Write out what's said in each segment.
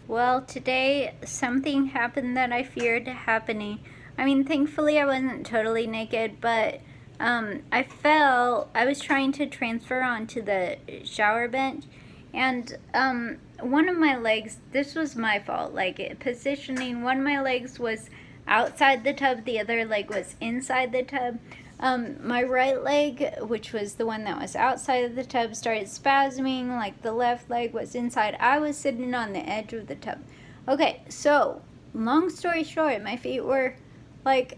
Well, today something happened that I feared happening. I mean, thankfully I wasn't totally naked, but I fell. I was trying to transfer onto the shower bench, and one of my legs, this was my fault, like positioning, one of my legs was outside the tub, the other leg was inside the tub. My right leg, which was the one that was outside of the tub, started spasming like the left leg was inside. I was sitting on the edge of the tub. Okay, so long story short, my feet were like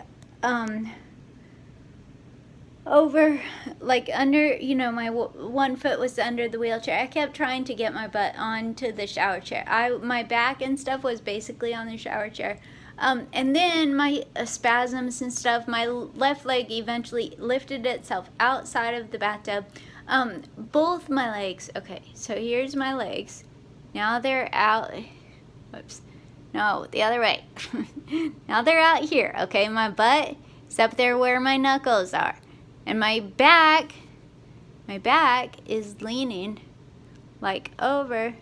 over, like under, my one foot was under the wheelchair. I kept trying to get my butt onto the shower chair. My back and stuff was basically on the shower chair. And then my spasms and stuff, my left leg eventually lifted itself outside of the bathtub. Both my legs, okay, so here's my legs. Now they're out. Whoops. No, the other way. Now they're out here, okay? My butt is up there where my knuckles are. And my back is leaning like over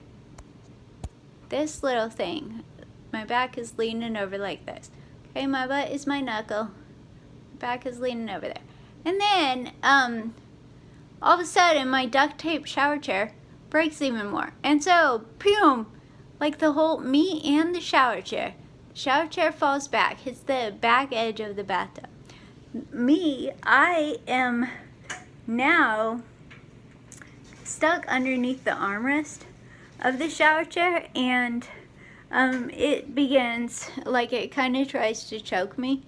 this little thing. My back is leaning over like this. Okay, my butt is my knuckle. Back is leaning over there. And then, all of a sudden, my duct tape shower chair breaks even more. And so, boom, like the whole, me and the shower chair. The shower chair falls back, hits the back edge of the bathtub. I am now stuck underneath the armrest of the shower chair, and it begins, like it kind of tries to choke me,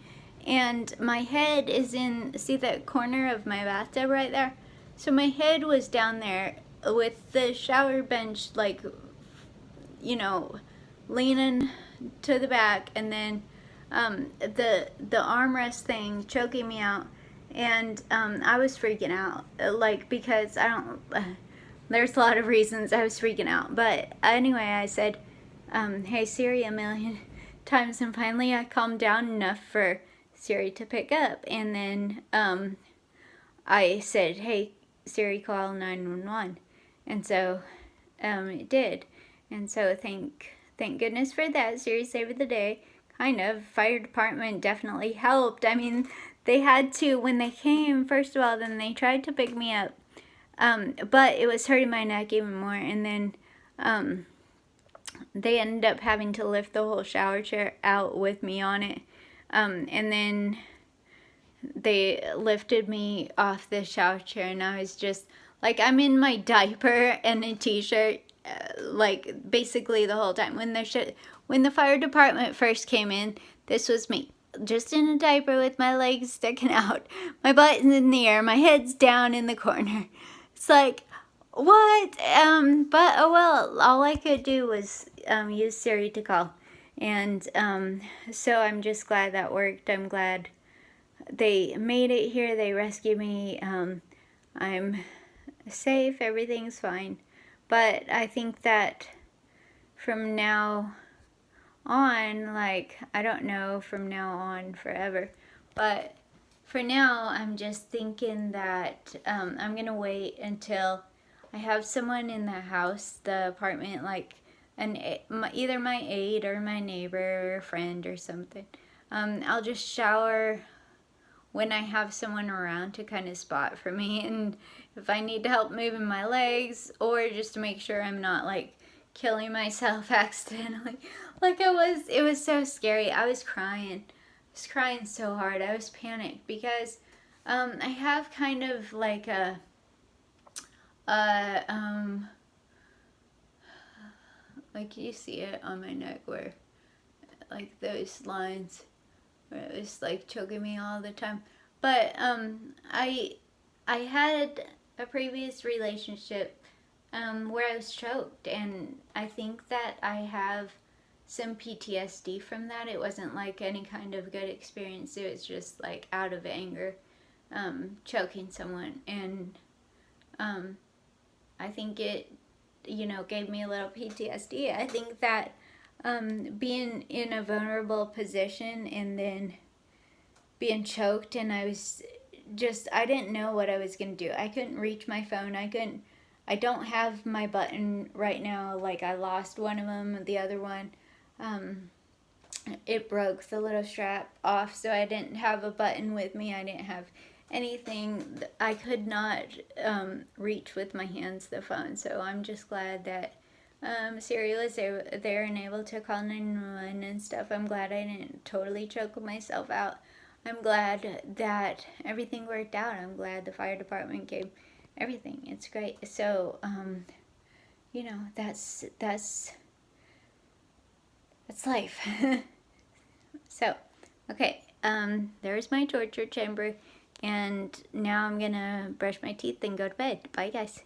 and my head is in, see that corner of my bathtub right there? So my head was down there with the shower bench, like, leaning to the back, and then the armrest thing choking me out, and I was freaking out, like, because I don't. There's a lot of reasons I was freaking out, but anyway, I said, "Hey Siri," a million times, and finally I calmed down enough for Siri to pick up, and then I said, "Hey Siri, call 911," and so it did, and so thank goodness for that. Siri saved the day. Kind of. Fire department definitely helped. I mean, they had to, when they came, first of all, then they tried to pick me up. But it was hurting my neck even more. And then they ended up having to lift the whole shower chair out with me on it. And then they lifted me off the shower chair, and I was just, like, I'm in my diaper and a t-shirt, like, basically the whole time. When the fire department first came in, this was me, just in a diaper with my legs sticking out, my butt in the air, my head's down in the corner. It's like, what? But oh well, all I could do was use Siri to call. And so I'm just glad that worked. I'm glad they made it here. They rescued me. I'm safe. Everything's fine. But I think that from now on, like, I don't know from now on forever, but for now I'm just thinking that I'm gonna wait until I have someone in the house, the apartment, like either my aide or my neighbor or friend or something. I'll just shower when I have someone around to kind of spot for me, and if I need help moving my legs, or just to make sure I'm not like killing myself accidentally. Like it was so scary. I was crying so hard. I was panicked because I have kind of like a like, you see it on my neck where, like, those lines where it was like choking me all the time. But I had a previous relationship where I was choked, and I think that I have some PTSD from that. It wasn't like any kind of good experience. It was just like out of anger, choking someone, and I think it, gave me a little PTSD. I think that being in a vulnerable position and then being choked, and I didn't know what I was going to do. I couldn't reach my phone. I don't have my button right now. Like, I lost one of them. The other one, it broke the little strap off, so I didn't have a button with me. I didn't have anything. I could not reach with my hands the phone, so I'm just glad that Siri was there and able to call 911 and stuff. I'm glad I didn't totally choke myself out. I'm glad that everything worked out. I'm glad the fire department gave everything. It's great. So, you know, that's life. So, okay, there's my torture chamber, and now I'm gonna brush my teeth and go to bed. Bye, guys.